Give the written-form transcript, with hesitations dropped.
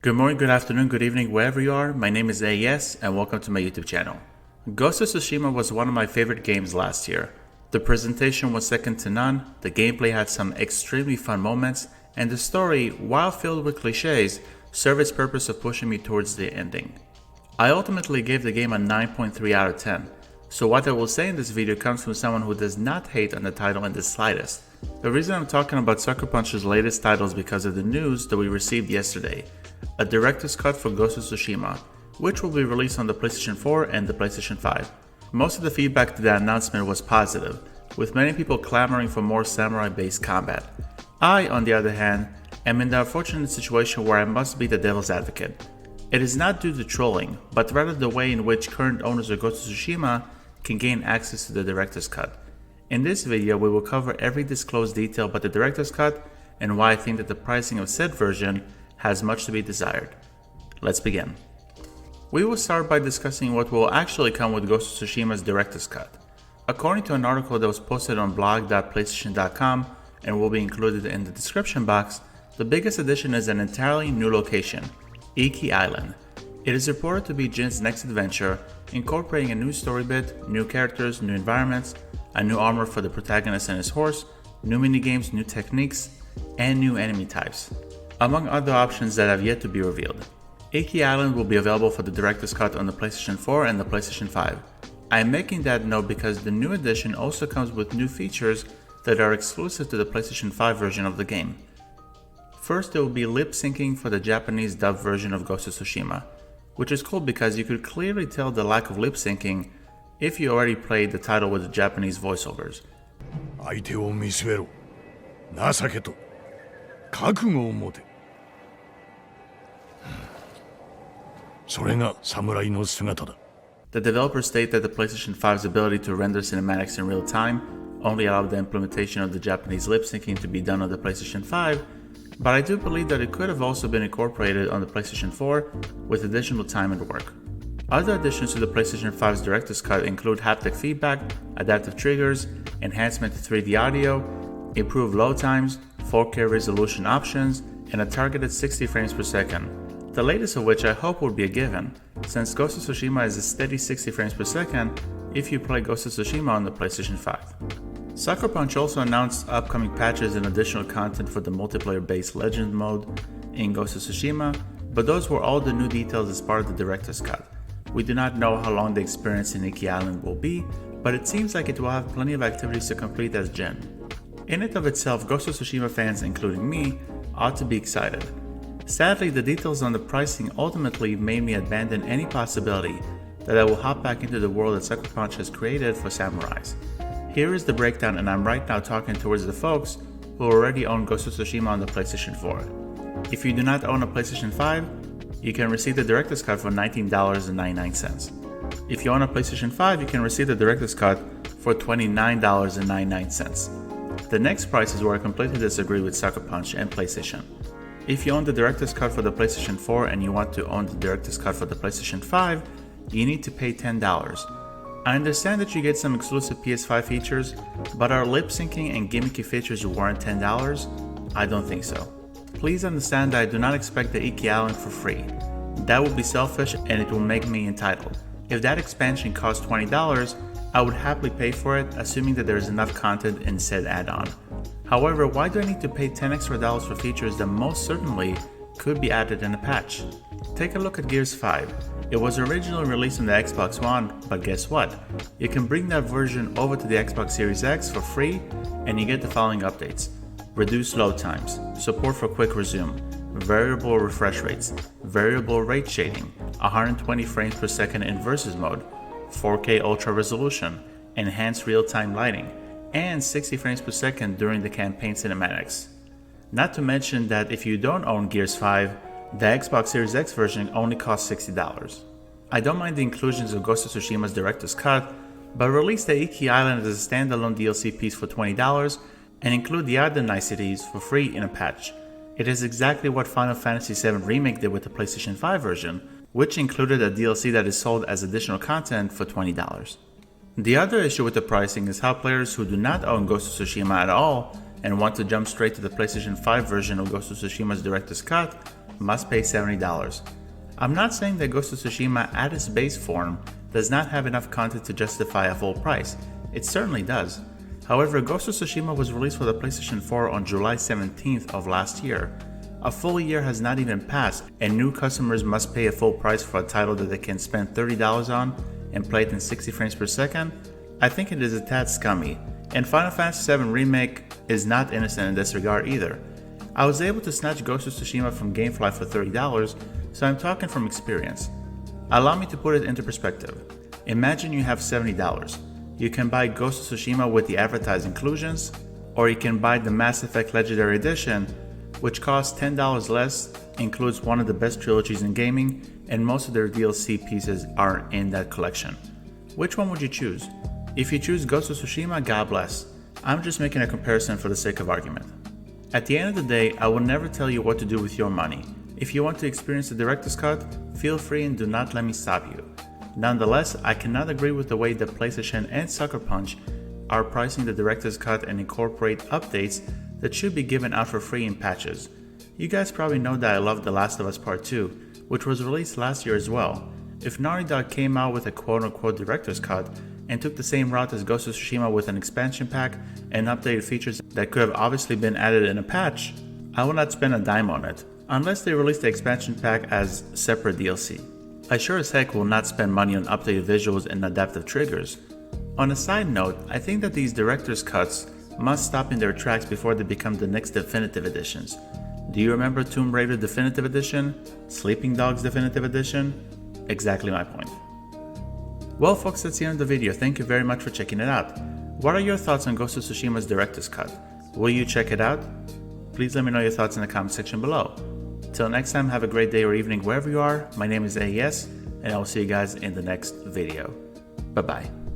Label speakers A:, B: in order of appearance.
A: Good morning, good afternoon, good evening, wherever you are. My name is AES and welcome to my YouTube channel. Ghost of Tsushima was one of my favorite games last year. The presentation was second to none, the gameplay had some extremely fun moments, and the story, while filled with cliches, served its purpose of pushing me towards the ending. I ultimately gave the game a 9.3 out of 10, so what I will say in this video comes from someone who does not hate on the title in the slightest. The reason I'm talking about Sucker Punch's latest title is because of the news that we received yesterday. A director's cut for Ghost of Tsushima, which will be released on the PlayStation 4 and the PlayStation 5. Most of the feedback to that announcement was positive, with many people clamoring for more samurai-based combat. I, on the other hand, am in the unfortunate situation where I must be the devil's advocate. It is not due to trolling, but rather the way in which current owners of Ghost of Tsushima can gain access to the director's cut. In this video, we will cover every disclosed detail about the director's cut and why I think that the pricing of said version has much to be desired. Let's begin. We will start by discussing what will actually come with Ghost of Tsushima's director's cut. According to an article that was posted on blog.playstation.com and will be included in the description box, the biggest addition is an entirely new location, Iki Island. It is reported to be Jin's next adventure, incorporating a new story bit, new characters, new environments, a new armor for the protagonist and his horse, new minigames, new techniques, and new enemy types, among other options that have yet to be revealed. Iki Island will be available for the director's cut on the PlayStation 4 and the PlayStation 5. I am making that note because the new edition also comes with new features that are exclusive to the PlayStation 5 version of the game. First, there will be lip syncing for the Japanese dubbed version of Ghost of Tsushima, which is cool because you could clearly tell the lack of lip syncing if you already played the title with the Japanese voiceovers.
B: 相手を見据えろ。情けと覚悟を持て。それが侍の姿だ。
A: The developers state that the PlayStation 5's ability to render cinematics in real time only allowed the implementation of the Japanese lip syncing to be done on the PlayStation 5, but I do believe that it could have also been incorporated on the PlayStation 4 with additional time and work. Other additions to the PlayStation 5's director's cut include haptic feedback, adaptive triggers, enhancement to 3D audio, improved load times, 4K resolution options, and a targeted 60 frames per second, the latest of which I hope will be a given, since Ghost of Tsushima is a steady 60 frames per second if you play Ghost of Tsushima on the PlayStation 5. Sucker Punch also announced upcoming patches and additional content for the multiplayer-based Legend mode in Ghost of Tsushima, but those were all the new details as part of the director's cut. We do not know how long the experience in Iki Island will be, but it seems like it will have plenty of activities to complete as Jin. In and of itself, Ghost of Tsushima fans, including me, ought to be excited. Sadly, the details on the pricing ultimately made me abandon any possibility that I will hop back into the world that Sucker Punch has created for samurais. Here is the breakdown, and I'm right now talking towards the folks who already own Ghost of Tsushima on the PlayStation 4. If you do not own a PlayStation 5, you can receive the director's cut for $19.99. If you own a PlayStation 5, you can receive the director's cut for $29.99. The next price is where I completely disagree with Sucker Punch and PlayStation. If you own the director's cut for the PlayStation 4 and you want to own the director's cut for the PlayStation 5, you need to pay $10. I understand that you get some exclusive PS5 features, but are lip syncing and gimmicky features warrant $10? I don't think so. Please understand that I do not expect the Iki Island for free. That would be selfish and it will make me entitled. If that expansion costs $20, I would happily pay for it, assuming that there is enough content in said add-on. However, why do I need to pay $10 extra for features that most certainly could be added in a patch? Take a look at Gears 5. It was originally released on the Xbox One, but guess what? You can bring that version over to the Xbox Series X for free and you get the following updates: reduced load times, support for quick resume, variable refresh rates, variable rate shading, 120 frames per second in versus mode, 4K ultra resolution, enhanced real-time lighting, and 60 frames per second during the campaign cinematics. Not to mention that if you don't own Gears 5, the Xbox Series X version only costs $60. I don't mind the inclusions of Ghost of Tsushima's director's cut, but release the Iki Island as a standalone DLC piece for $20 and include the other niceties for free in a patch. It is exactly what Final Fantasy VII Remake did with the PlayStation 5 version, which included a DLC that is sold as additional content for $20. The other issue with the pricing is how players who do not own Ghost of Tsushima at all and want to jump straight to the PlayStation 5 version of Ghost of Tsushima's director's cut must pay $70. I'm not saying that Ghost of Tsushima at its base form does not have enough content to justify a full price. It certainly does. However, Ghost of Tsushima was released for the PlayStation 4 on July 17th of last year. A full year has not even passed, and new customers must pay a full price for a title that they can spend $30 on and play it in 60 frames per second? I think it is a tad scummy, and Final Fantasy VII Remake is not innocent in this regard either. I was able to snatch Ghost of Tsushima from GameFly for $30, so I'm talking from experience. Allow me to put it into perspective. Imagine you have $70. You can buy Ghost of Tsushima with the advertised inclusions, or you can buy the Mass Effect Legendary Edition, which costs $10 less, includes one of the best trilogies in gaming, and most of their DLC pieces are in that collection. Which one would you choose? If you choose Ghost of Tsushima, God bless. I'm just making a comparison for the sake of argument. At the end of the day, I will never tell you what to do with your money. If you want to experience the director's cut, feel free and do not let me stop you. Nonetheless, I cannot agree with the way that PlayStation and Sucker Punch are pricing the director's cut and incorporate updates that should be given out for free in patches. You guys probably know that I love The Last of Us Part 2, which was released last year as well. If Naughty Dog came out with a quote-unquote director's cut and took the same route as Ghost of Tsushima with an expansion pack and updated features that could have obviously been added in a patch, I will not spend a dime on it, unless they release the expansion pack as separate DLC. I sure as heck will not spend money on updated visuals and adaptive triggers. On a side note, I think that these director's cuts must stop in their tracks before they become the next definitive editions. Do you remember Tomb Raider Definitive Edition? Sleeping Dogs Definitive Edition? Exactly my point. Well folks, that's the end of the video. Thank you very much for checking it out. What are your thoughts on Ghost of Tsushima's director's cut? Will you check it out? Please let me know your thoughts in the comment section below. Till next time, have a great day or evening wherever you are. My name is AES, and I will see you guys in the next video. Bye bye.